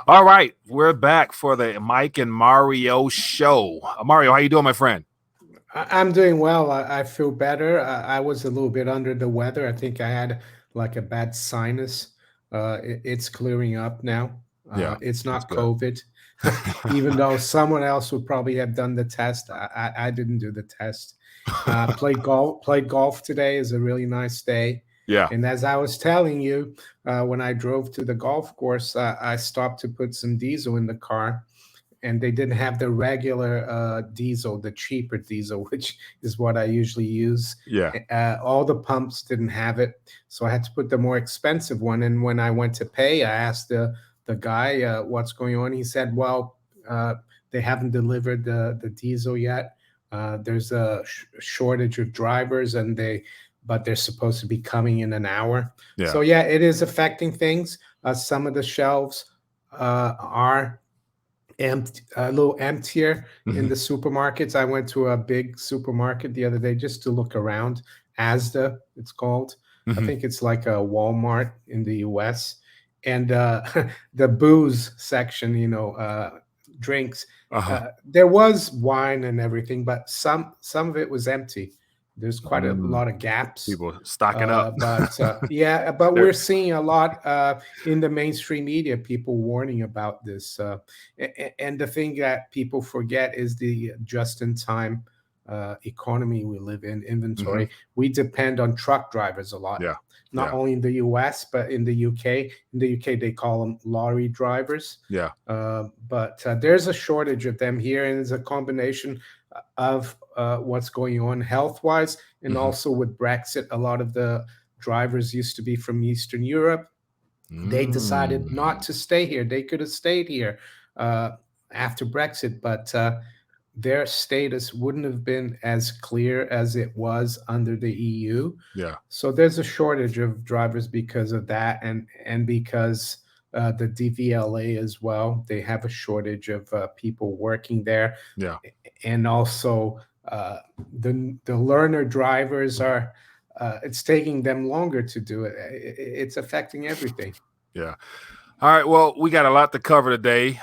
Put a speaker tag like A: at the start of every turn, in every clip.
A: All right, we're back for the Mike and Mario show. Mario, how you doing, my friend?
B: I'm doing well. I feel better. I was a little bit under the weather. I think I had like a bad sinus. It's clearing up now.
A: Yeah,
B: It's
A: that's
B: not
A: good.
B: COVID, even though someone else would probably have done the test. I didn't do the test. Played golf. Played golf today. Is a really nice day.
A: Yeah.
B: And as I was telling you, when I drove to the golf course, I stopped to put some diesel in the car, and they didn't have the regular diesel, the cheaper diesel, which is what I usually use.
A: Yeah.
B: All the pumps didn't have it, so I had to put the more expensive one. And when I went to pay, I asked the guy what's going on. He said, "Well, uh, they haven't delivered the diesel yet. There's a shortage of drivers, and but they're supposed to be coming in an hour."
A: Yeah.
B: So yeah, it is affecting things. Some of the shelves are a little emptier in
A: Mhm.
B: the supermarkets. I went to a big supermarket the other day just to look around. Asda, it's called. I
A: Mhm.
B: think it's like a Walmart in the US. And the booze section, drinks.
A: Uh-huh.
B: There was wine and everything, but some of it was empty. There's quite a
A: Mm.
B: lot of gaps.
A: People stocking up.
B: But
A: They're
B: we're seeing a lot in the mainstream media, people warning about this. And the thing that people forget is the just-in-time economy we live in,
A: Mhm.
B: inventory. We depend on truck drivers a lot,
A: Yeah.
B: not
A: Yeah.
B: only in the US, but in the UK. In the UK, they call them lorry drivers.
A: Yeah.
B: But there's a shortage of them here, and it's a combination of what's going on health-wise, and
A: Mhm.
B: also with Brexit. A lot of the drivers used to be from Eastern Europe. They decided not
A: Mm.
B: to stay here. They could have stayed here uh, after Brexit, but their status wouldn't have been as clear as it was under the EU.
A: Yeah.
B: So there's a shortage of drivers because of that, and because the DVLA as well. They have a shortage of people working there,
A: Yeah.
B: and also the learner drivers are. It's taking them longer to do it. It's affecting everything.
A: Yeah. All right. Well, we got a lot to cover today.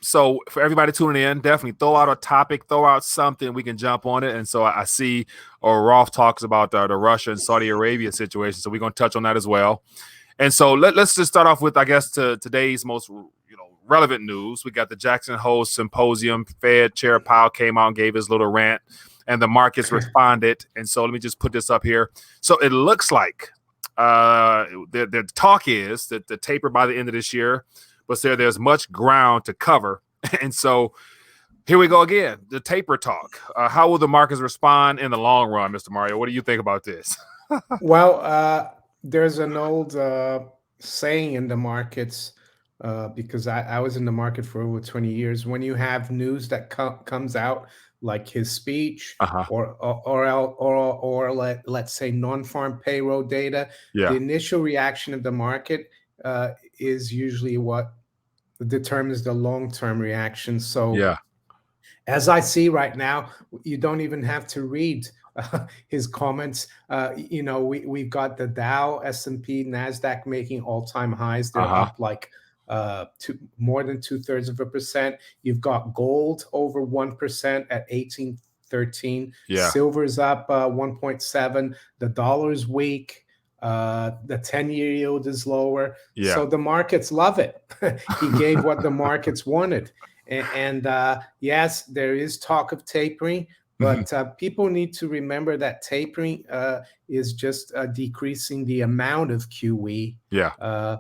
A: So for everybody tuning in, definitely throw out a topic, throw out something we can jump on it. And so I see, or Rolf talks about the Russia and Saudi Arabia situation. So we're going to touch on that as well. And so let's just start off with, I guess, today's most relevant news. We got the Jackson Hole Symposium. Fed Chair Powell came out and gave his little rant, and the markets responded. And so let me just put this up here. So it looks like the talk is that the taper by the end of this year, but there's much ground to cover. And so here we go again, the taper talk. How will the markets respond in the long run, Mr. Mario? What do you think about this?
B: Well, there's an old saying in the markets, because I was in the market for over 20 years. When you have news that comes out, like his speech,
A: Uh-huh.
B: or let's say non-farm payroll data, the
A: Yeah.
B: initial reaction of the market is usually what determines the long-term reaction. So
A: Yeah.
B: as I see right now, you don't even have to read his comments. We've got the Dow, S&P, Nasdaq making all-time highs. They're
A: Uh-huh.
B: up like more than 2/3%. You've got gold over 1% at 1813.
A: Yeah.
B: Silver's up 1.7. The dollar's weak. The 10-year yield is lower.
A: Yeah.
B: So the markets love it. He gave what the markets wanted. And yes, there is talk of tapering,
A: Mhm.
B: but people need to remember that tapering is just decreasing the amount of QE.
A: Yeah.
B: Uh,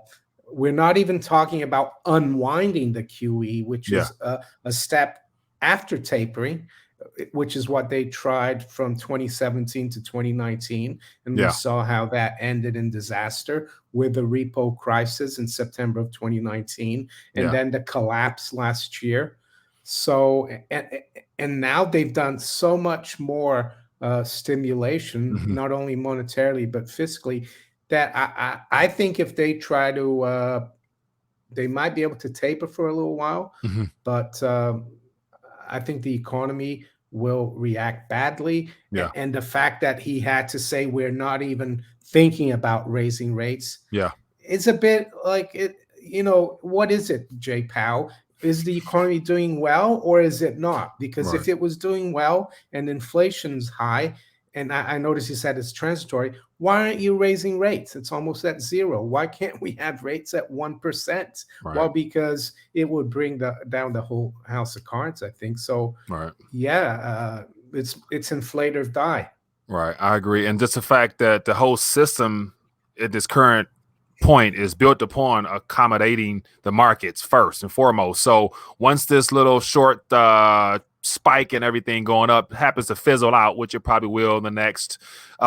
B: we're not even talking about unwinding the QE, which
A: Yeah.
B: is a step after tapering, which is what they tried from 2017 to 2019. And we
A: Yeah.
B: saw how that ended in disaster with the repo crisis in September of 2019, and
A: Yeah.
B: then the collapse last year. So, and now they've done so much more stimulation,
A: Mhm.
B: not only monetarily, but fiscally, that I think if they try to, they might be able to taper for a little while,
A: Mhm.
B: but I think the economy will react badly.
A: Yeah.
B: And the fact that he had to say we're not even thinking about raising rates
A: Yeah.
B: is a bit like it. what is it, Jay Powell? Is the economy doing well or is it not? Because
A: Right.
B: if it was doing well and inflation's high, and I noticed you said it's transitory, why aren't you raising rates? It's almost at zero. Why can't we have rates at 1%?
A: Right.
B: Well, because it would bring down the whole house of cards, I think. So,
A: Right.
B: yeah, it's inflate or die.
A: Right. I agree. And just the fact that the whole system at this current point is built upon accommodating the markets first and foremost. So once this little short spike and everything going up happens to fizzle out, which it probably will in the next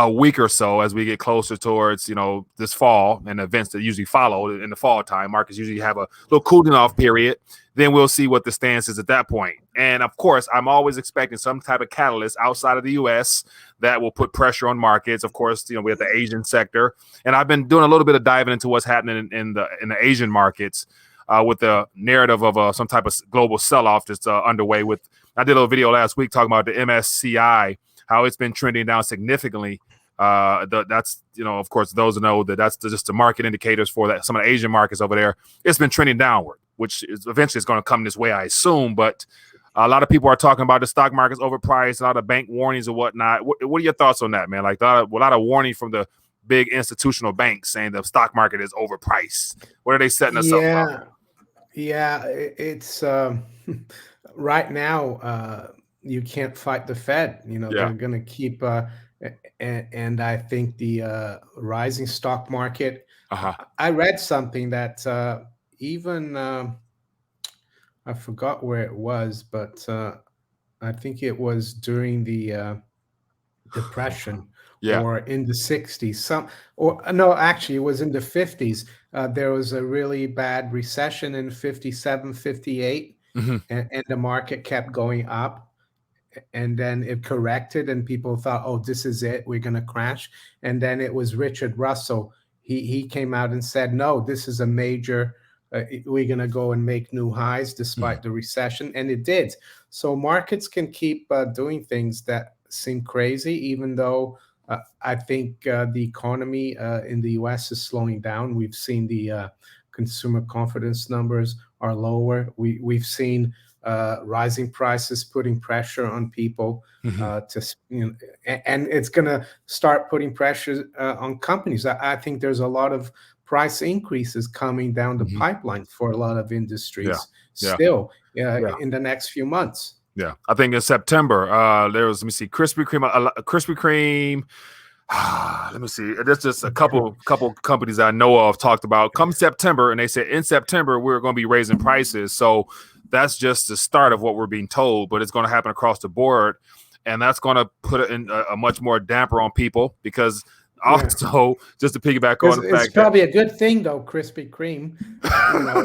A: week or so as we get closer towards, this fall and events that usually follow in the fall time, markets usually have a little cooling off period. Then we'll see what the stance is at that point. And of course, I'm always expecting some type of catalyst outside of the U.S. that will put pressure on markets. Of course, we have the Asian sector, and I've been doing a little bit of diving into what's happening in the Asian markets with the narrative of some type of global sell-off that's underway. I did a little video last week talking about the MSCI, how it's been trending down significantly. That's of course, those who know that's just the market indicators for that some of the Asian markets over there. It's been trending downward, which is eventually going to come this way, I assume. But a lot of people are talking about the stock market's overpriced, a lot of bank warnings and whatnot. What are your thoughts on that, man? Like a lot of warning from the big institutional banks saying the stock market is overpriced. What are they setting us up for?
B: Yeah, it's right now. You can't fight the Fed.
A: Yeah.
B: They're going to keep, and I think the rising stock market.
A: Uh-huh.
B: I read something that even I forgot where it was, but I think it was during the Depression
A: Yeah.
B: or in the 60s. Or no, actually, it was in the 50s. There was a really bad recession in 57, 58,
A: Mm-hmm.
B: and the market kept going up. And then it corrected, and people thought, "Oh, this is it. We're going to crash." And then it was Richard Russell. He came out and said, "No, this is a major. We're going to go and make new highs despite the recession," and it did. So markets can keep doing things that seem crazy, even though I think the economy in the U.S. is slowing down. We've seen the consumer confidence numbers are lower. We've seen rising prices putting pressure on people and it's going to start putting pressure on companies. I think there's a lot of price increases coming down the pipeline for a lot of industries still in the next few months.
A: Yeah, I think in September there was, let me see, Krispy Kreme. Let me see. There's just a couple companies I know of talked about come September, and they said in September we're going to be raising prices. So that's just the start of what we're being told, but it's going to happen across the board, and that's going to put in a much more damper on people because also just to piggyback on the fact
B: it's probably a good thing though, Krispy Kreme.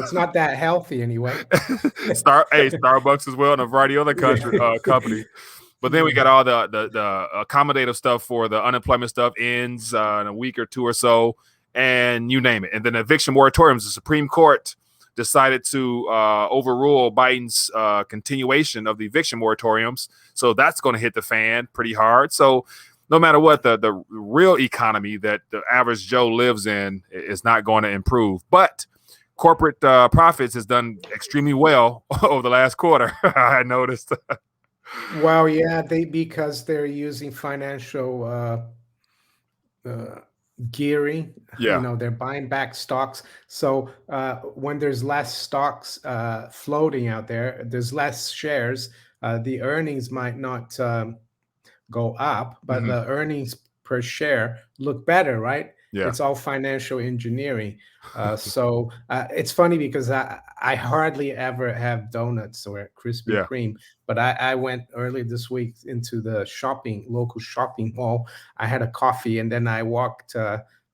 B: It's not that healthy anyway.
A: Starbucks as well, and a variety of other companies. But then we got all the accommodative stuff for the unemployment stuff ends in a week or two or so, and you name it. And then eviction moratoriums, the Supreme Court decided to overrule Biden's continuation of the eviction moratoriums. So that's going to hit the fan pretty hard. So no matter what, the real economy that the average Joe lives in is not going to improve. But corporate profits has done extremely well over the last quarter. I noticed.
B: Well, yeah, because they're using financial gearing.
A: Yeah.
B: They're buying back stocks. So when there's less stocks floating out there, there's less shares. The earnings might not go up, but the earnings per share look better, right?
A: Yeah.
B: It's all financial engineering. So it's funny because I hardly ever have donuts or Krispy Kreme, but I went early this week into the local shopping mall. I had a coffee and then I walked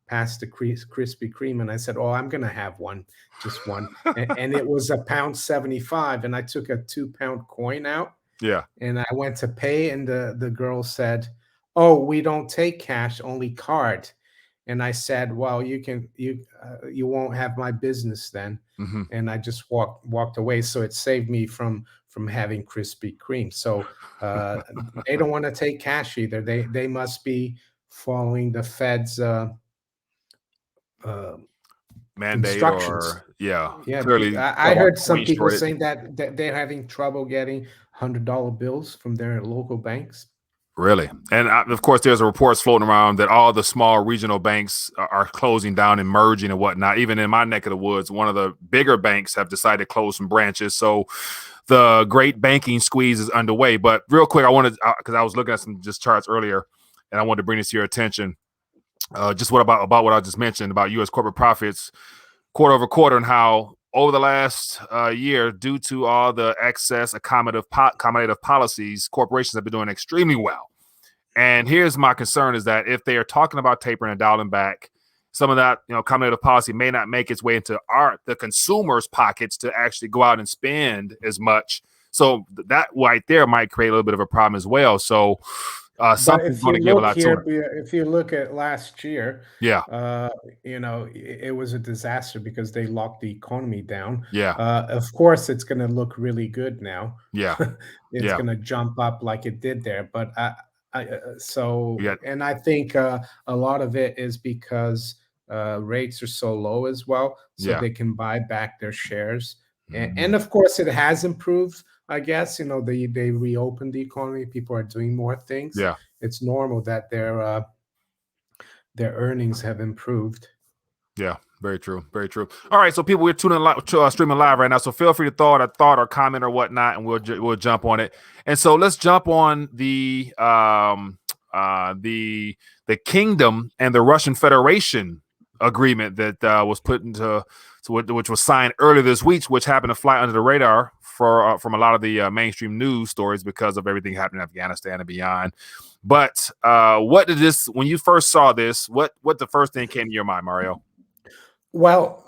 B: past the Krispy Kreme and I said, "Oh, I'm gonna have one, just one." And it was £1.75, and I took a £2 coin out.
A: Yeah.
B: And I went to pay, and the girl said, "Oh, we don't take cash, only card." And I said, "Well, you won't have my business then." And I just walked away. So it saved me from having Krispy Kreme. So they don't want to take cash either. They must be following the Fed's
A: mandate
B: instructions.
A: Yeah,
B: Yeah,
A: clearly
B: I
A: talk about
B: heard
A: the
B: some
A: coin
B: people
A: shortage.
B: saying that they're having trouble getting $100 bills from their local banks.
A: Really, and of course, there's reports floating around that all the small regional banks are closing down and merging and whatnot. Even in my neck of the woods, one of the bigger banks have decided to close some branches. So the great banking squeeze is underway. But real quick, I wanted, because I was looking at some just charts earlier, and I wanted to bring this to your attention. Just what about what I just mentioned about U.S. corporate profits quarter over quarter, and how over the last year, due to all the excess accommodative policies, corporations have been doing extremely well. And here's my concern: is that if they are talking about tapering and dialing back, some of that accommodative policy may not make its way into the consumers' pockets to actually go out and spend as much. So that right there might create a little bit of a problem as well. So
B: But
A: something's
B: if
A: going
B: you
A: to give a
B: look
A: lot to
B: here,
A: it.
B: if you look at last year,
A: Yeah,
B: it was a disaster because they locked the economy down.
A: yeah,
B: Of course, it's going to look really good now.
A: yeah,
B: It's
A: yeah.
B: going to jump up like it did there. But
A: We got
B: and I think a lot of it is because rates are so low as well, so
A: yeah,
B: they can buy back their shares. And
A: mhm,
B: of course, it has improved. I guess they reopened the economy. People are doing more things.
A: yeah.
B: It's normal that their earnings have improved.
A: Yeah, very true. Very true. All right, so people, we're tuning live, streaming live right now. So feel free to throw out a thought or comment or whatnot, and we'll jump on it. And so let's jump on the kingdom and the Russian Federation agreement that was put into which was signed earlier this week, which happened to fly under the radar for from a lot of the mainstream news stories because of everything happening in Afghanistan and beyond. But what did this when you first saw this? What the first thing came to your mind, Mario?
B: Well,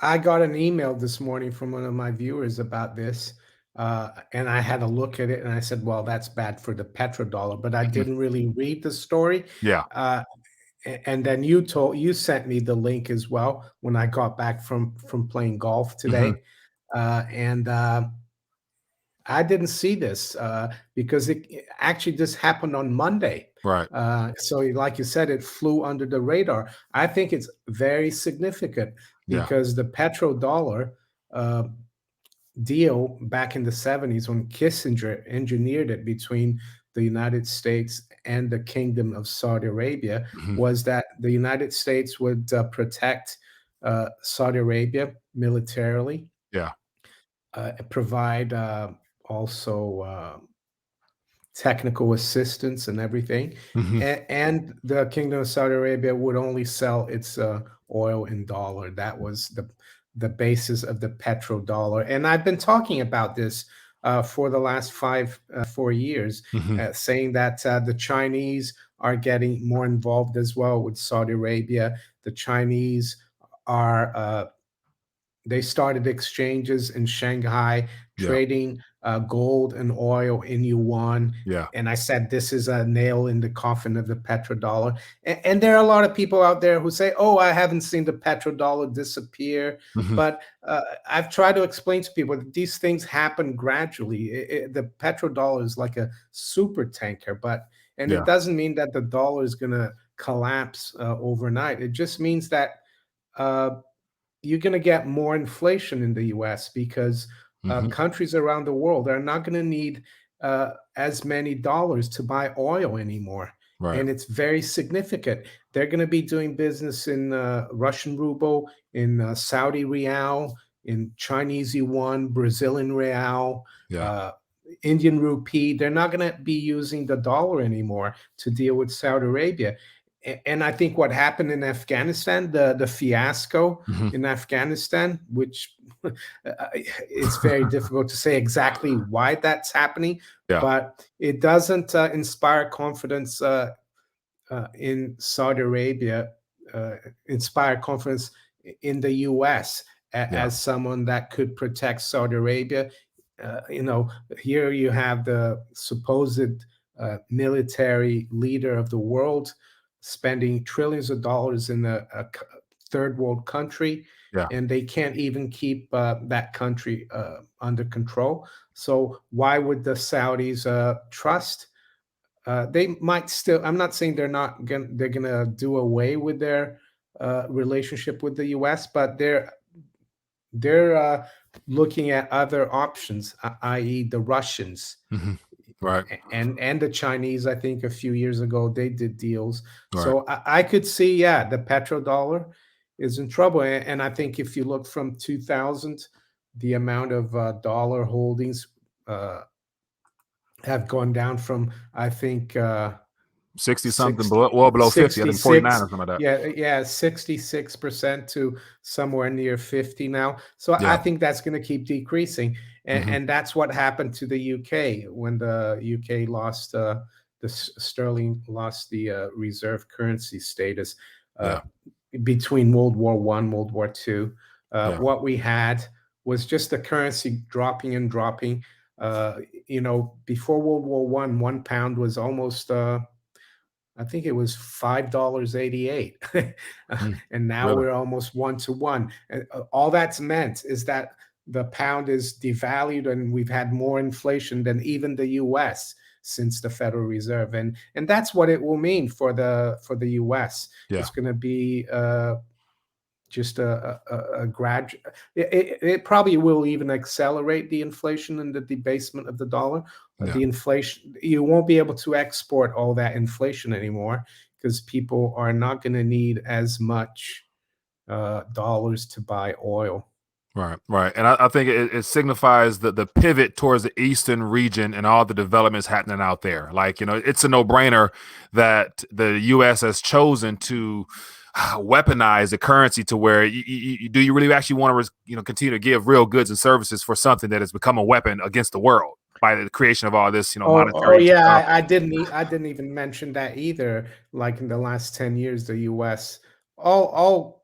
B: I got an email this morning from one of my viewers about this, and I had a look at it, and I said, "Well, that's bad for the petrodollar," but I
A: Mhm.
B: didn't really read the story.
A: Yeah.
B: Uh, and then you sent me the link as well when I got back from playing golf
A: Hmm.
B: today, and I didn't see this because it actually just happened on Monday.
A: Right.
B: So, like you said, it flew under the radar. I think it's very significant
A: Yeah.
B: because the petrodollar uh, deal back in the 70s, when Kissinger engineered it between the United States and the Kingdom of Saudi Arabia,
A: Hmm.
B: was that the United States would protect Saudi Arabia militarily,
A: Yeah.
B: provide also technical assistance and everything.
A: Hmm.
B: And the Kingdom of Saudi Arabia would only sell its oil in dollar. That was the basis of the petrodollar. And I've been talking about this for the last 4 years,
A: Hmm.
B: saying that the Chinese are getting more involved as well with Saudi Arabia. The Chinese are they started exchanges in Shanghai,
A: Yeah.
B: trading gold and oil in yuan.
A: Yeah.
B: And I said, this is a nail in the coffin of the petrodollar. And there are a lot of people out there who say, oh, I haven't seen the petrodollar disappear.
A: Hmm.
B: But I've tried to explain to people that these things happen gradually. The petrodollar is like a super tanker, and it
A: Yeah.
B: doesn't mean that the dollar is going to collapse overnight. It just means that uh, you're going to get more inflation in the US because
A: Hmm.
B: countries around the world are not going to need as many dollars to buy oil anymore.
A: Right.
B: And it's very significant. They're going to be doing business in Russian ruble, in Saudi rial, in Chinese yuan, Brazilian real,
A: Yeah.
B: uh, Indian rupee. They're not going to be using the dollar anymore to deal with Saudi Arabia. And I think what happened in Afghanistan, the fiasco
A: Hmm.
B: in Afghanistan, which it's very difficult to say exactly why that's happening,
A: Yeah.
B: but it doesn't inspire confidence in Saudi Arabia, uh, inspire confidence in the U.S.
A: Yeah.
B: as someone that could protect Saudi Arabia. Uh, you know, Here you have the supposed military leader of the world spending trillions of dollars in a third world country,
A: Yeah.
B: and they can't even keep that country under control. So why would the Saudis trust? They might still. I'm not saying they're gonna do away with their relationship with the U.S., but they're looking at other options, i.e., the Russians
A: Hmm. Right.
B: and the Chinese. I think a few years ago they did deals.
A: Right.
B: So I could see, yeah, the petrodollar is in trouble. And I think if you look from 2000, the amount of dollar holdings uh, have gone down from, I think,
A: 60 something,
B: 60,
A: well below 50. I think 49
B: 66,
A: or something like that.
B: yeah, 66% to somewhere near 50 now. So I
A: Yeah.
B: think that's going to keep decreasing.
A: Hmm.
B: And that's what happened to the UK when the UK lost, sterling lost the reserve currency status uh,
A: Yeah.
B: between World War I, World War II.
A: Yeah.
B: What we had was just the currency dropping and dropping. Uh, before World War I, 1 pound was almost, I think it was $5.88,
A: Mm.
B: and now
A: Really?
B: we're almost 1 to 1. And all that's meant is that the pound is devalued, and we've had more inflation than even the U.S. since the Federal Reserve, and that's what it will mean for the U.S.
A: Yeah.
B: It's going to be just a gradual. It probably will even accelerate the inflation and the debasement of the dollar.
A: Yeah.
B: The inflation, you won't be able to export all that inflation anymore because people are not going to need as much dollars to buy oil.
A: Right, right. And I think it signifies the pivot towards the eastern region and all the developments happening out there. Like, it's a no-brainer that the U.S. has chosen to weaponize the currency to where do you really actually want to continue to give real goods and services for something that has become a weapon against the world by the creation of all this
B: Oh
A: monetary
B: yeah,
A: stuff.
B: I didn't even mention that either. Like in the last 10 years, the U.S. all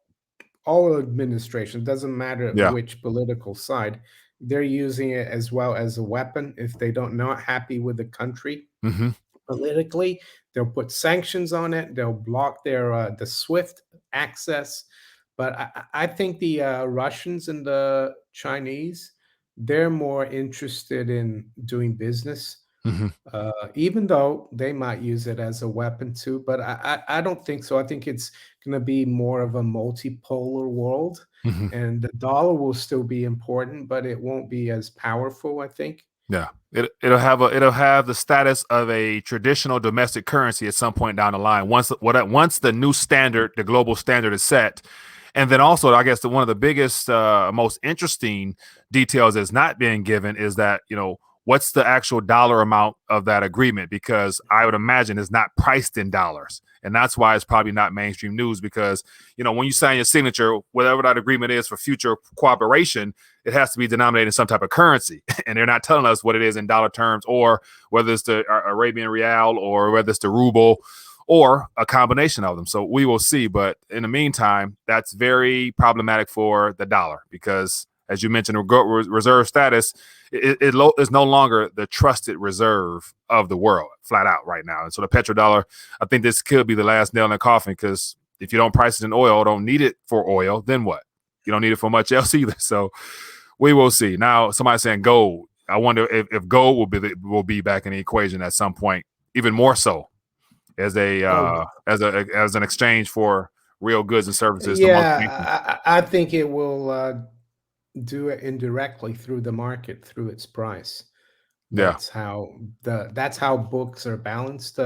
B: administration, doesn't matter
A: Yeah.
B: which political side, they're using it as well as a weapon. If they don't not happy with the country
A: Hmm.
B: politically, they'll put sanctions on it. They'll block the SWIFT access. But I think the Russians and the Chinese, they're more interested in doing business,
A: Hmm.
B: even though they might use it as a weapon too. But I don't think so. I think it's going to be more of a multipolar world,
A: Hmm.
B: and the dollar will still be important, but it won't be as powerful, I think.
A: Yeah, it'll have the status of a traditional domestic currency at some point down the line. Once the new standard, the global standard, is set, and then also, I guess one of the biggest, most interesting details that's not being given is that what's the actual dollar amount of that agreement? Because I would imagine it's not priced in dollars, and that's why it's probably not mainstream news. Because when you sign your signature, whatever that agreement is for future cooperation, it has to be denominated in some type of currency. And they're not telling us what it is in dollar terms, or whether it's the Arabian Real, or whether it's the ruble, or a combination of them. So we will see. But in the meantime, that's very problematic for the dollar because, as you mentioned, reserve status is no longer the trusted reserve of the world, flat out right now. And so the petrodollar, I think this could be the last nail in the coffin, because if you don't price it in oil, don't need it for oil, then what? You don't need it for much else either. So we will see. Now, somebody's saying gold. I wonder if gold will be back in the equation at some point, even more so as
B: Oh
A: as an exchange for real goods and services amongst nations.
B: yeah, I think it will do it indirectly through the market, through its price.
A: Yeah,
B: That's how books are balanced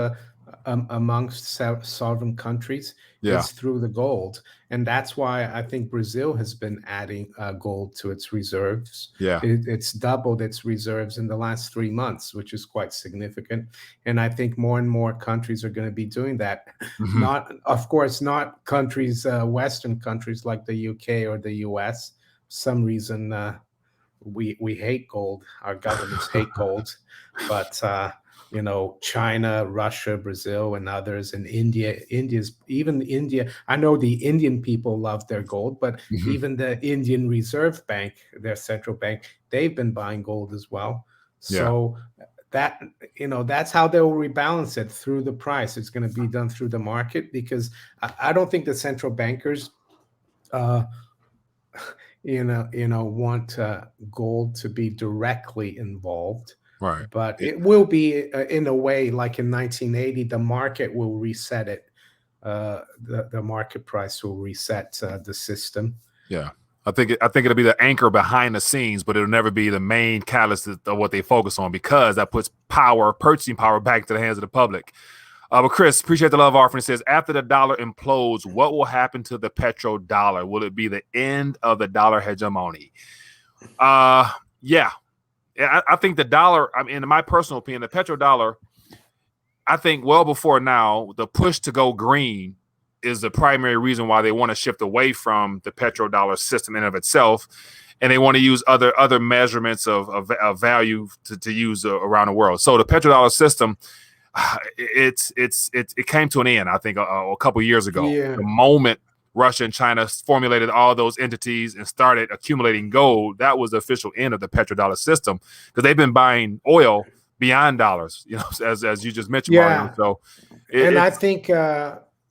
B: amongst sovereign countries,
A: yeah,
B: is through the gold, and that's why I think Brazil has been adding gold to its reserves.
A: yeah.
B: It's doubled its reserves in the last 3 months, which is quite significant. And I think more and more countries are going to be doing that.
A: Hmm.
B: Not, of course, not countries, Western countries like the UK or the US. For some reason. We hate gold. Our governments hate gold, but China, Russia, Brazil, and others, and even India. I know the Indian people love their gold, but
A: Hmm.
B: even the Indian Reserve Bank, their central bank, they've been buying gold as well.
A: Yeah,
B: So that that's how they'll rebalance it, through the price. It's going to be done through the market, because I don't think the central bankers uh, want gold to be directly involved,
A: right.
B: but
A: It,
B: it will be in a way like in 1980. The market will reset it. The market price will reset the system.
A: yeah. I think it'll be the anchor behind the scenes, but it'll never be the main catalyst of what they focus on, because that puts purchasing power back into the hands of the public. But Chris, appreciate the love offering. It says, after the dollar implodes, what will happen to the petrodollar? Will it be the end of the dollar hegemony? Yeah. I think the dollar, I mean, in my personal opinion, the petrodollar, I think well before now, the push to go green is the primary reason why they want to shift away from the petrodollar system in of itself, and they want to use other measurements of value to use around the world. So the petrodollar system, it came to an end, I think, a couple years ago.
B: Yeah.
A: The moment Russia and China formulated all those entities and started accumulating gold, that was the official end of the petrodollar system, because they've been buying oil beyond dollars, as you just mentioned,
B: Yeah.
A: Mario. So,
B: I think.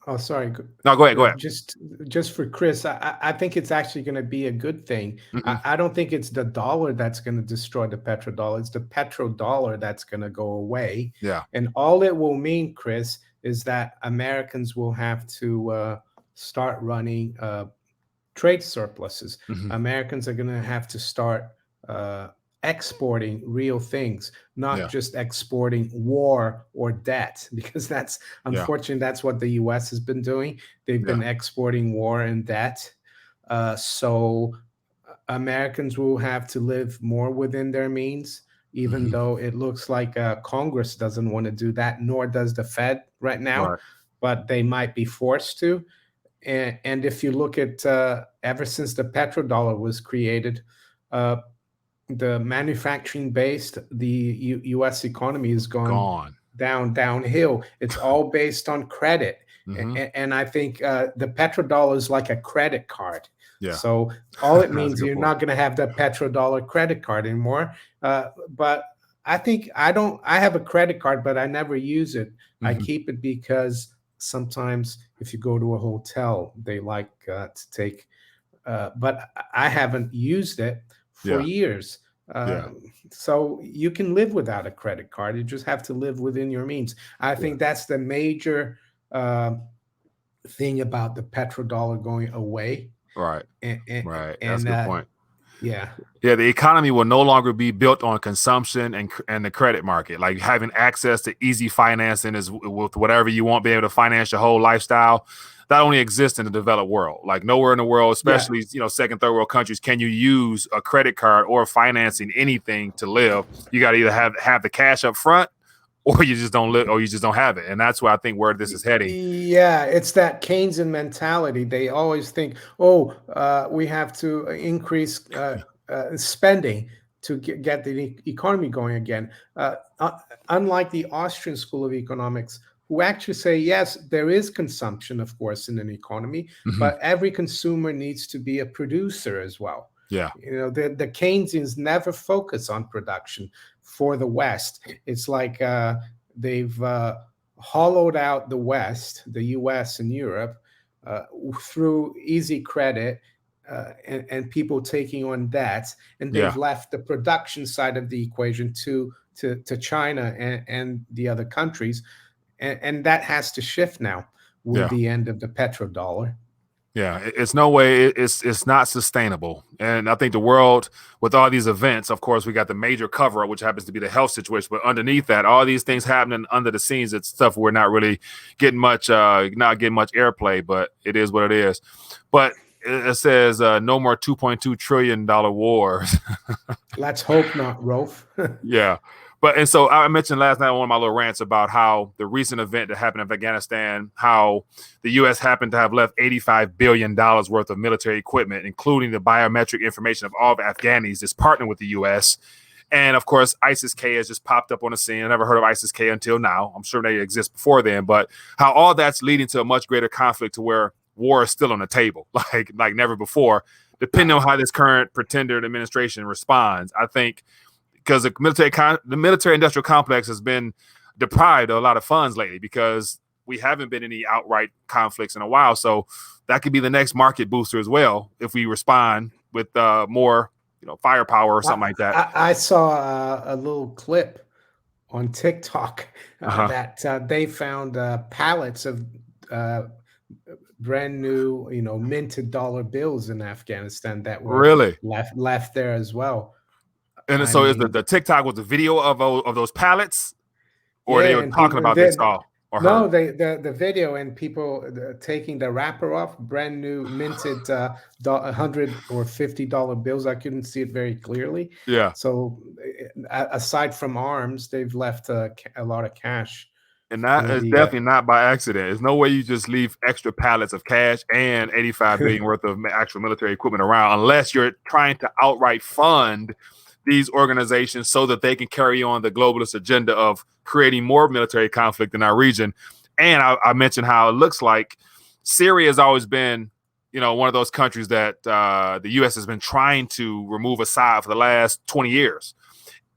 B: Oh, sorry.
A: No, go ahead.
B: Just for Chris, I think it's actually going to be a good thing.
A: Mm-hmm.
B: I don't think it's the dollar that's going to destroy the petrodollar. It's the petrodollar that's going to go away.
A: Yeah.
B: And all it will mean, Chris, is that Americans will have to start running trade surpluses.
A: Mm-hmm.
B: Americans are going to have to start exporting real things, not just exporting war or debt, because that's unfortunately that's what the US has been doing. They've been exporting war and debt. So Americans will have to live more within their means, even though it looks like Congress doesn't want to do that, nor does the Fed right now, but they might be forced to. And if you look at ever since the petrodollar was created, the manufacturing based, the U.S. economy has gone downhill. It's all based on credit. And I think the petrodollar is like a credit card.
A: Yeah.
B: So all it means, you're not going to have the petrodollar credit card anymore. But I think I have a credit card, but I never use it. I keep it because sometimes if you go to a hotel, they like to take, but I haven't used it for years. So you can live without a credit card. You just have to live within your means. I think that's the major thing about the petrodollar going away.
A: Right.
B: Right.
A: That's a good point.
B: Yeah.
A: Yeah. The economy will no longer be built on consumption and the credit market. Like having access to easy financing is with whatever you want, be able to finance your whole lifestyle. That only exists in the developed world. Like nowhere in the world, especially second, third world countries, can you use a credit card or financing anything to live. You got to either have the cash up front, or you just don't live, or you just don't have it. And that's where I think where this is heading.
B: Yeah, it's that Keynesian mentality. They always think, we have to increase spending to get the economy going again. Unlike the Austrian School of Economics, who actually say, yes, there is consumption, of course, in an economy, but every consumer needs to be a producer as well.
A: Yeah.
B: The Keynesians never focus on production for the West. It's like they've hollowed out the West, the US and Europe, through easy credit and people taking on debt, and they've left the production side of the equation to China and the other countries. And that has to shift now with the end of the petrodollar.
A: Yeah, it's no way. It's not sustainable. And I think the world, with all these events, of course, we got the major cover up, which happens to be the health situation. But underneath that, all these things happening under the scenes, it's stuff we're not really getting much, airplay. But it is what it is. But it says no more $2.2 trillion wars.
B: Let's hope not, Rolf.
A: Yeah. And so I mentioned last night on one of my little rants about how the recent event that happened in Afghanistan, how the U.S. happened to have left $85 billion worth of military equipment, including the biometric information of all of Afghanis that's partnered with the U.S. And, of course, ISIS-K has just popped up on the scene. I never heard of ISIS-K until now. I'm sure they exist before then. But how all that's leading to a much greater conflict to where war is still on the table, like never before, depending on how this current pretender administration responds. I think because the military industrial complex has been deprived of a lot of funds lately because we haven't been in any outright conflicts in a while. So that could be the next market booster as well if we respond with more, firepower or something like that.
B: I saw a little clip on TikTok that they found pallets of brand new, minted dollar bills in Afghanistan that were
A: Really?
B: left there as well.
A: And
B: I
A: so is
B: mean,
A: the TikTok was the video of those pallets, or they
B: yeah,
A: were
B: and
A: talking
B: people
A: about they
B: did.
A: saw or heard?
B: No, the video and people taking the wrapper off, brand new minted $100 or $50 bills. I couldn't see it very clearly.
A: Yeah.
B: So aside from arms, they've left a lot of cash
A: And that
B: for
A: is
B: the.
A: definitely not by accident. There's no way you just leave extra pallets of cash and 85 billion worth of actual military equipment around unless you're trying to outright fund these organizations so that they can carry on the globalist agenda of creating more military conflict in our region. And I mentioned how it looks like Syria has always been, one of those countries that the U.S. has been trying to remove Assad for the last 20 years.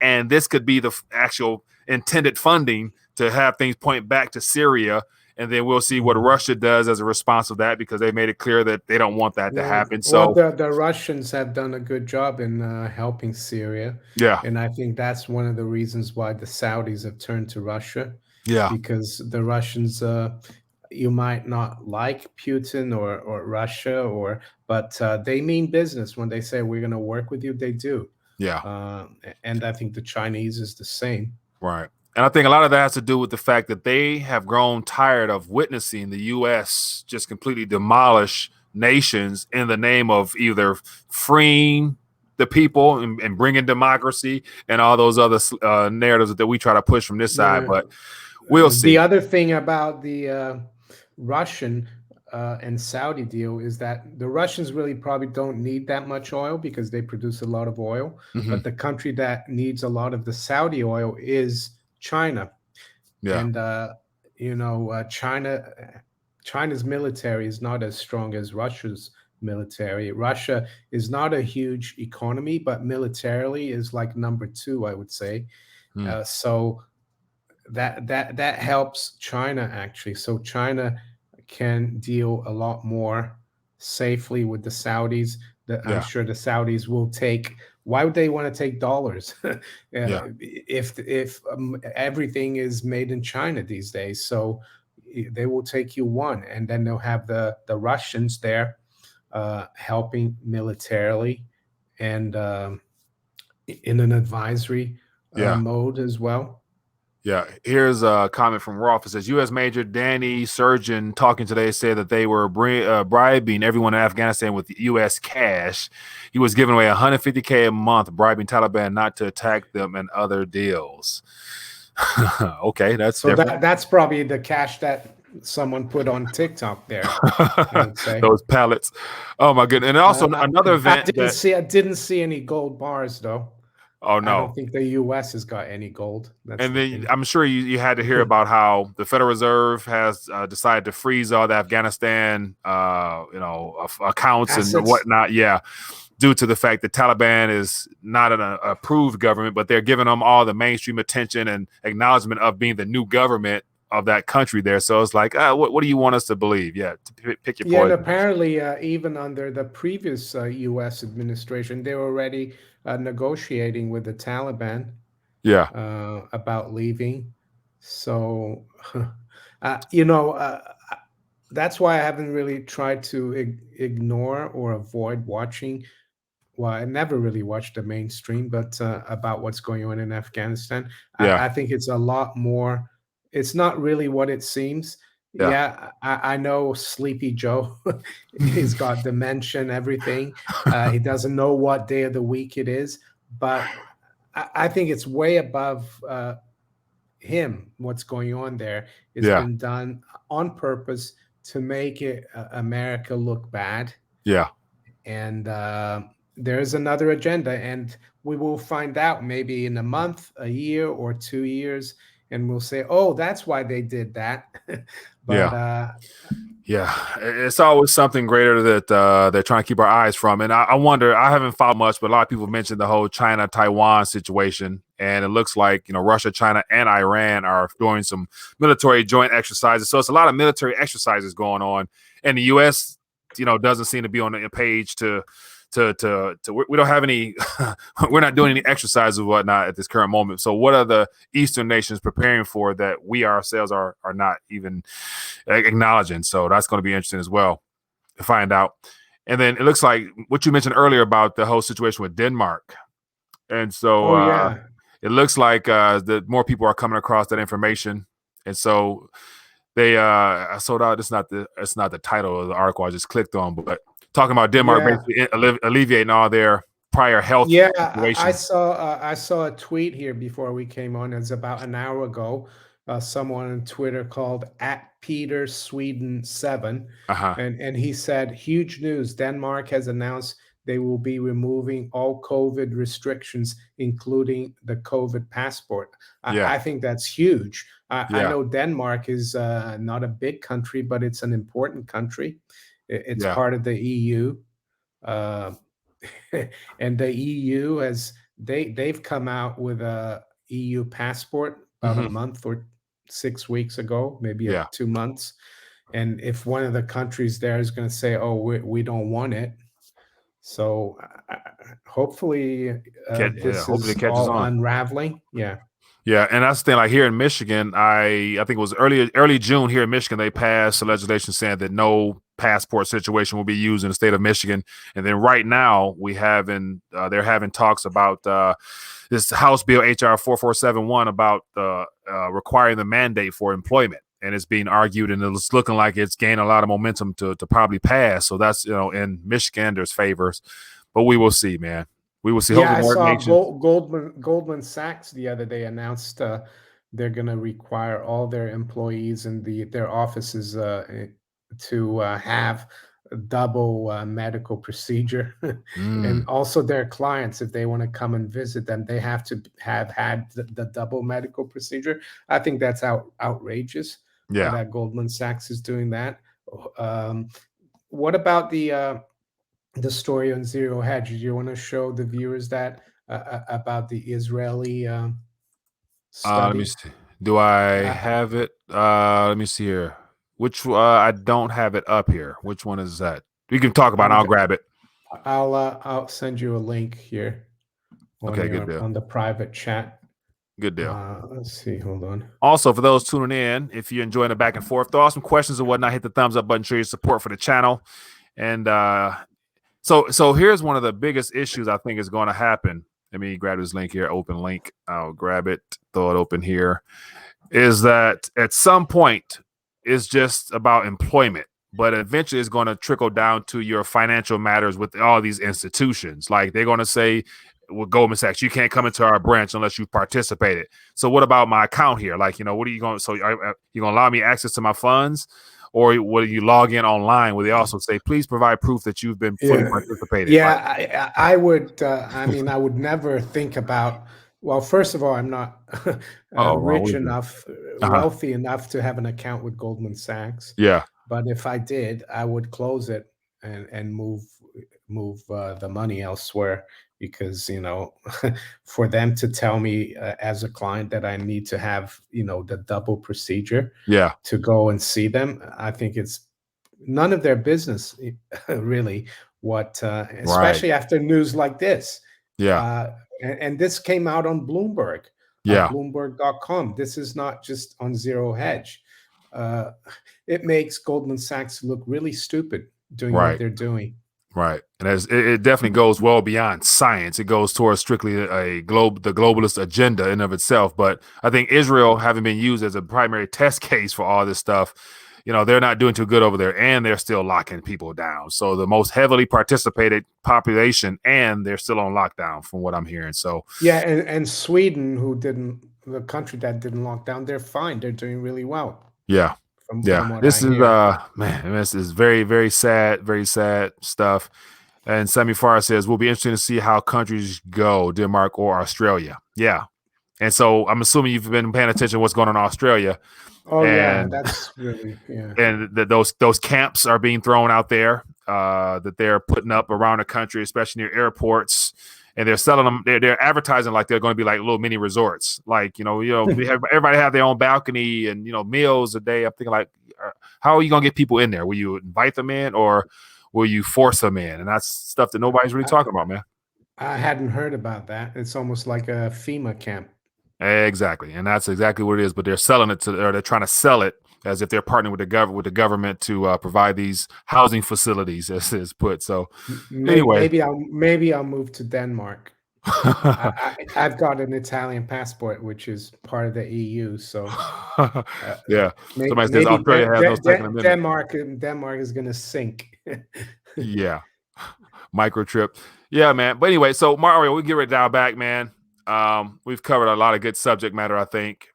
A: And this could be the actual intended funding to have things point back to Syria, and then we'll see what Russia does as a response of that, because they made it clear that they don't want that to
B: Yeah,
A: happen.
B: well,
A: So
B: the Russians have done a good job in helping Syria,
A: yeah,
B: and I think that's one of the reasons why the Saudis have turned to Russia,
A: yeah,
B: because the Russians, you might not like Putin or Russia, but they mean business when they say we're going to work with you. They do,
A: yeah,
B: and I think the Chinese is the same.
A: right. And I think a lot of that has to do with the fact that they have grown tired of witnessing the U.S. just completely demolish nations in the name of either freeing the people and bringing democracy and all those other narratives that we try to push from this side.
B: Yeah.
A: But we'll
B: The
A: see.
B: other thing about the Russian and Saudi deal is that the Russians really probably don't need that much oil because they produce a lot of oil.
A: Mm-hmm.
B: But the country that needs a lot of the Saudi oil is China.
A: Yeah,
B: And China's military is not as strong as Russia's military. Russia is not a huge economy, but militarily is like number two, I would say.
A: mm.
B: So that helps China actually. So China can deal a lot more safely with the Saudis. I'm
A: Yeah,
B: sure the Saudis will take. Why would they want to take dollars
A: yeah,
B: if everything is made in China these days? So they will take you one, and then they'll have the Russians there helping militarily and in an advisory
A: yeah.
B: mode as well.
A: Yeah, here's a comment from Rolf. It says U.S. Major Danny Surgeon talking today said that they were bribing everyone in Afghanistan with U.S. cash. He was giving away $150K a month, bribing Taliban not to attack them and other deals. Okay, that's
B: So
A: different.
B: that's probably the cash that someone put on TikTok there, I would say.
A: Those pallets. Oh my goodness! And also another event that.
B: I didn't see any gold bars though.
A: Oh
B: I don't
A: no!
B: think the US has got any gold. That's
A: And
B: the
A: then
B: thing.
A: I'm sure you had to hear about how the Federal Reserve has decided to freeze all the Afghanistan, accounts and
B: Assets.
A: whatnot. Yeah, due to the fact that Taliban is not an approved government, but they're giving them all the mainstream attention and acknowledgement of being the new government of that country there. So it's like, what do you want us to believe? Yeah, pick your
B: Yeah, and
A: poison.
B: apparently even under the previous US administration, they were already negotiating with the Taliban
A: Yeah,
B: about leaving. So, uh, you know, uh, that's why I haven't really tried to ignore or avoid watching. Well, I never really watched the mainstream, but about what's going on in Afghanistan,
A: yeah,
B: I think it's a lot more. It's not really what it seems.
A: yeah.
B: Yeah, I know Sleepy Joe. He's got dementia and everything. He doesn't know what day of the week it is, but I think it's way above him. What's going on there? It's
A: Yeah,
B: been done on purpose to make it America look bad,
A: yeah,
B: and there's another agenda, and we will find out maybe in a month, a year, or 2 years, and we'll say, "Oh, that's why they did that." But
A: yeah. Yeah, it's always something greater that they're trying to keep our eyes from. And I wonder, I haven't followed much, but a lot of people mentioned the whole China-Taiwan situation. And it looks like, Russia, China, and Iran are doing some military joint exercises. So it's a lot of military exercises going on. And the U.S., doesn't seem to be on the page to we don't have any we're not doing any exercise or whatnot at this current moment. So what are the Eastern nations preparing for that we ourselves are not even acknowledging? So that's going to be interesting as well to find out. And then it looks like what you mentioned earlier about the whole situation with Denmark. And so it looks like that more people are coming across that information. And so they I sold out. It's not the title of the article I just clicked on, but talking about Denmark basically alleviating all their prior health situations.
B: I saw a tweet here before we came on. It's about an hour ago. Someone on Twitter called @PeterSweden7, and he said, "Huge news! Denmark has announced they will be removing all COVID restrictions, including the COVID passport." I think that's huge. I know Denmark is not a big country, but it's an important country. It's part of the EU, and the EU they've come out with a EU passport about a month or 6 weeks ago, maybe 2 months. And if one of the countries there is going to say, "Oh, we don't want it," so hopefully this is all unraveling.
A: Yeah, and that's the thing. Like here in Michigan, I think it was early June here in Michigan, they passed a legislation saying that no passport situation will be used in the state of Michigan. And then right now they're having talks about this House Bill HR 4471 about requiring the mandate for employment. And it's being argued, and it's looking like it's gained a lot of momentum to probably pass. So that's, in Michigan, there's favors, but we will see, man. We will see.
B: Yeah, I saw Goldman Sachs the other day announced they're going to require all their employees in their offices to have a double medical procedure, and also their clients, if they want to come and visit them, they have to have had the double medical procedure. I think that's outrageous. That Goldman Sachs is doing that. What about the story on Zero Hedge? Do you want to show the viewers that about the Israeli study?
A: Let me see. Do I have it? Let me see here. Which I don't have it up here. Which one is that? We can talk about it. I'll grab it.
B: I'll send you a link here on the private chat.
A: Good deal.
B: Let's see. Hold on.
A: Also, for those tuning in, if you're enjoying the back and forth, throw out some questions or whatnot. Hit the thumbs up button. Show your support for the channel. And so here's one of the biggest issues I think is going to happen. Let me grab this link here. Open link. I'll grab it. Throw it open here. Is that at some point it's just about employment, but eventually it's going to trickle down to your financial matters with all these institutions. Like they're going to say, with Goldman Sachs, you can't come into our branch unless you've participated. So what about my account here? Like, what are you going to, so you're going to allow me access to my funds? Or will you log in online where they also say, please provide proof that you've been fully participated?
B: Yeah, I would, I would never think about, well, first of all, I'm not rich enough, wealthy enough to have an account with Goldman Sachs.
A: Yeah.
B: But if I did, I would close it and move the money elsewhere, because for them to tell me as a client that I need to have the double procedure to go and see them, I think it's none of their business really, what especially after news like this. And this came out on Bloomberg, Bloomberg.com. This is not just on Zero Hedge. It makes Goldman Sachs look really stupid doing what they're doing.
A: Right. And it definitely goes well beyond science. It goes towards strictly the globalist agenda in of itself. But I think Israel, having been used as a primary test case for all this stuff, they're not doing too good over there, and they're still locking people down. So the most heavily participated population, and they're still on lockdown from what I'm hearing. So
B: and Sweden, the country that didn't lock down, they're fine. They're doing really well.
A: Yeah. This is very, very sad stuff. And Sammy Farr says, we'll be interested to see how countries go, Denmark or Australia. Yeah. And so I'm assuming you've been paying attention to what's going on in Australia.
B: That's really,
A: And those camps are being thrown out there that they're putting up around the country, especially near airports. And they're selling them. They're advertising like they're going to be like little mini resorts. Like, everybody have their own balcony and, meals a day. I'm thinking like, how are you going to get people in there? Will you invite them in, or will you force them in? And that's stuff that nobody's really talking about, man.
B: I hadn't heard about that. It's almost like a FEMA camp.
A: Exactly, and that's exactly what it is. But they're selling it to, or they're trying to sell it as if they're partnering with the government to provide these housing facilities, as is put. So, anyway,
B: Maybe I'll move to Denmark. I've got an Italian passport, which is part of the EU. So
A: yeah, somebody says Australia has no Second Amendment.
B: Denmark is going to sink.
A: Yeah, microchip. Yeah, man. But anyway, so Mario, we get ready to dial back, man. We've covered a lot of good subject matter, I think,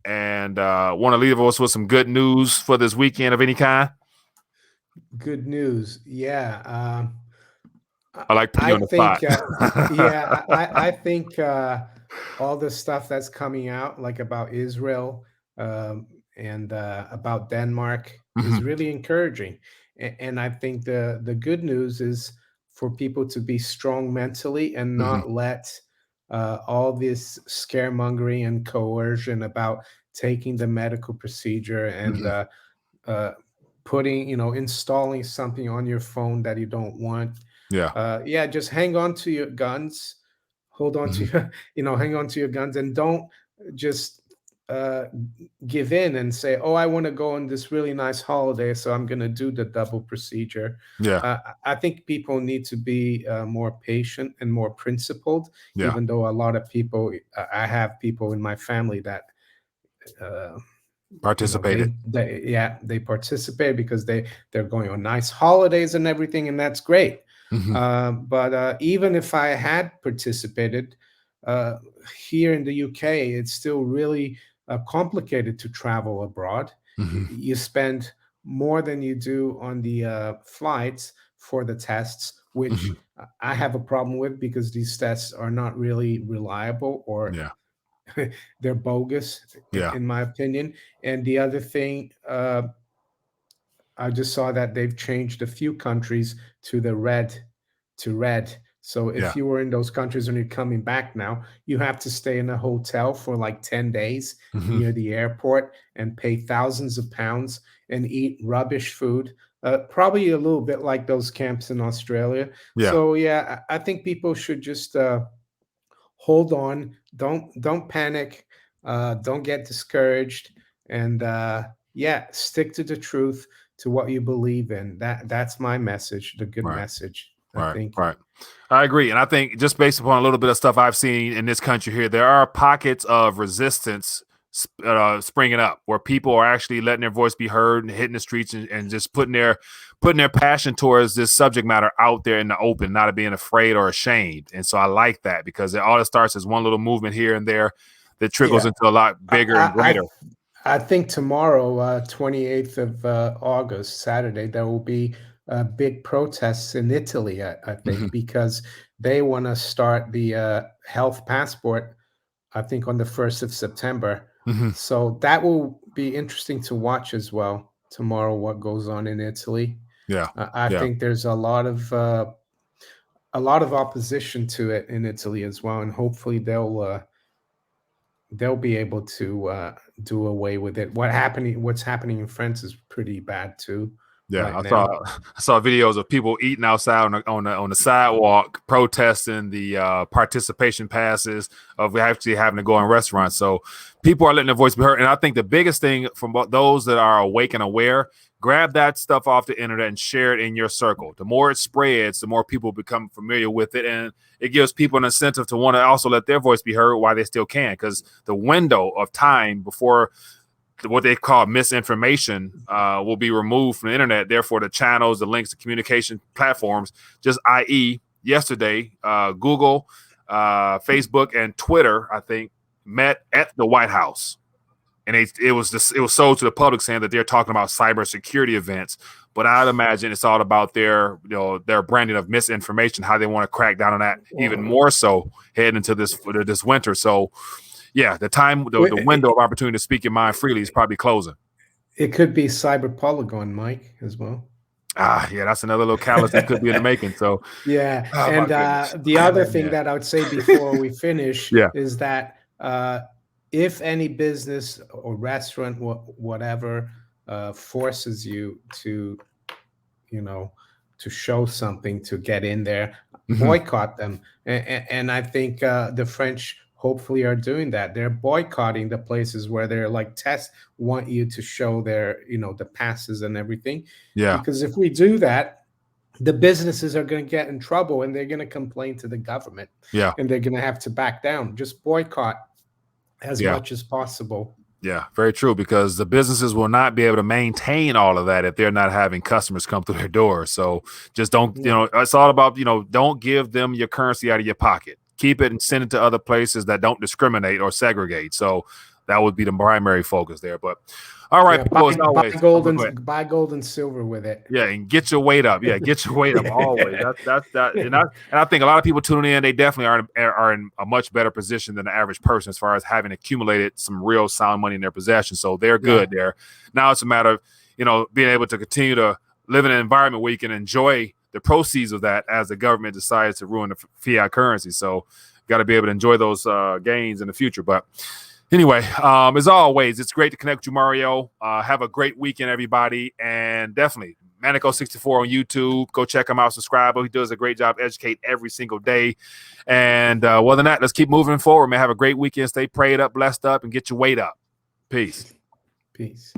A: and want to leave us with some good news for this weekend of any kind.
B: Good news, yeah.
A: I like putting you on the spot.
B: Yeah, I think all the stuff that's coming out, like about Israel and about Denmark, is really encouraging. And I think the good news is for people to be strong mentally and not let all this scaremongering and coercion about taking the medical procedure and installing something on your phone that you don't want. Yeah, just hang on to your guns, hold on to your, hang on to your guns, and don't just uh, give in and say, "Oh, I want to go on this really nice holiday, so I'm going to do the double procedure." I think people need to be more patient and more principled. Even though a lot of people, I have people in my family that
A: participated.
B: They participate because they're going on nice holidays and everything, and that's great. But even if I had participated here in the UK, it's still really complicated to travel abroad. You spend more than you do on the flights for the tests, which I have a problem with because these tests are not really reliable, or they're bogus, in my opinion. And the other thing, I just saw that they've changed a few countries to red. So if you were in those countries and you're coming back now, you have to stay in a hotel for like 10 days near the airport and pay thousands of pounds and eat rubbish food. Probably a little bit like those camps in Australia. So yeah, I think people should just hold on, don't panic, don't get discouraged, and stick to the truth, to what you believe in. That's my message, the good message, I think.
A: Right. I agree. And I think just based upon a little bit of stuff I've seen in this country here, there are pockets of resistance springing up where people are actually letting their voice be heard and hitting the streets and just putting their passion towards this subject matter out there in the open, not being afraid or ashamed. And so I like that, because all it starts as one little movement here and there that trickles into a lot bigger and greater.
B: I think tomorrow, 28th of August, Saturday, there will be big protests in Italy, I think, because they want to start the health passport, I think, on the 1st of September. So that will be interesting to watch as well tomorrow, what goes on in Italy. I think there's a lot of opposition to it in Italy as well, and hopefully they'll be able to do away with it. What's happening in France is pretty bad too.
A: I saw videos of people eating outside on the sidewalk, protesting the participation passes of actually having to go in restaurants. So people are letting their voice be heard. And I think the biggest thing from those that are awake and aware, grab that stuff off the internet and share it in your circle. The more it spreads, the more people become familiar with it. And it gives people an incentive to want to also let their voice be heard while they still can, because the window of time before what they call misinformation will be removed from the internet. Therefore, the channels, the links, the communication platforms, just i.e. yesterday, Google, Facebook, and Twitter, I think, met at the White House. And it was sold to the public saying that they're talking about cybersecurity events. But I'd imagine it's all about their branding of misinformation, how they want to crack down on that even more so heading into this winter. So yeah, the window of opportunity to speak your mind freely is probably closing.
B: It could be Cyber Polygon, Mike, as well.
A: Yeah, that's another little catalyst that could be in the making. So
B: yeah, and the other thing that I would say before we finish is that if any business or restaurant, whatever, forces you to to show something to get in there,
A: Mm-hmm.
B: boycott them. And I think the French hopefully are doing that. They're boycotting the places where they're like want you to show their, the passes and everything.
A: Yeah.
B: Because if we do that, the businesses are going to get in trouble and they're going to complain to the government.
A: Yeah.
B: And they're going to have to back down. Just boycott as much as possible.
A: Yeah, very true, because the businesses will not be able to maintain all of that if they're not having customers come through their doors. So just don't, it's all about, don't give them your currency out of your pocket. Keep it and send it to other places that don't discriminate or segregate. So that would be the primary focus there. But all right,
B: buy gold and silver with it.
A: Yeah, and get your weight up. Yeah, get your weight up always. That's and I think a lot of people tuning in, they definitely are in a much better position than the average person as far as having accumulated some real sound money in their possession. So they're good there. Now it's a matter of being able to continue to live in an environment where you can enjoy the proceeds of that as the government decides to ruin the fiat currency. So got to be able to enjoy those gains in the future. But anyway, as always, it's great to connect with you, Mario. Have a great weekend, everybody. And definitely, Manico64 on YouTube. Go check him out, subscribe. He does a great job educating every single day. And other than that, let's keep moving forward, man. Have a great weekend. Stay prayed up, blessed up, and get your weight up. Peace.
B: Peace.